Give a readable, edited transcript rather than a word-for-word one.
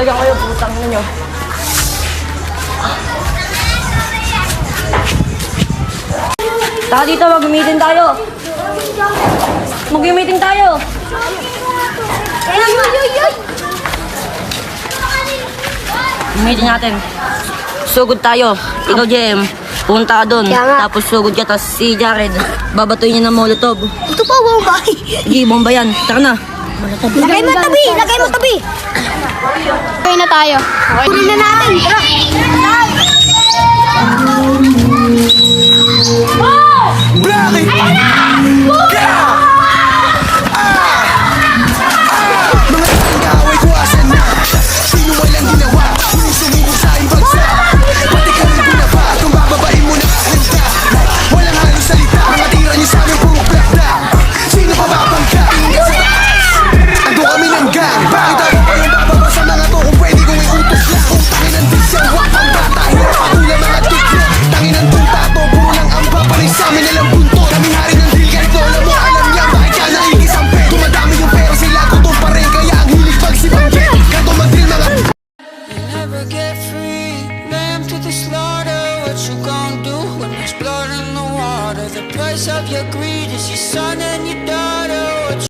Talagang kayo, putang ninyo. Taka dito, mag-meeting tayo. Mag-meeting tayo. Meeting natin. Sugod tayo. Ikaw, JM. Punta ka doon. Tapos sugod ka. Tapos si Jared, babatuin niya ng molotov. Ito pa, bomba. Sige, bomba yan. Tara na. Lagay mo tabi! Lagay mo tabi! Okay na tayo. Kunin na natin. Tara! Bloody! Ayan na! Mga kaaway ko asan na? Sino walang ginawa? Hindi sumubok sa aking bansa. Pati ka rin binaba. Kung bababain mo na ahanda. Walang halong salita. Mga tira niyo sa amin puro plakda. Sino pa babangka? Ando kami ng gang. Bakit ako pa yung bababa sa mga to? Kung pwede kong iutos lang. Kung tangin ang disya, wak ang bata. Hirap patula mga tiklo. Tangin ang tuta to. Puro lang ang paparin sa amin alam bunto. Kami hari ng drill kahit lola mo alam niya. Bakit ka naikisampe? Dumadami yung pero sila gutom pa rin. Kaya ang hilig pagsibangke. Kanto mag-drill mga Never get free, lamb to the slaughter. What you gon' do when there's blood in the water? The price of your greed is your son and your daughter.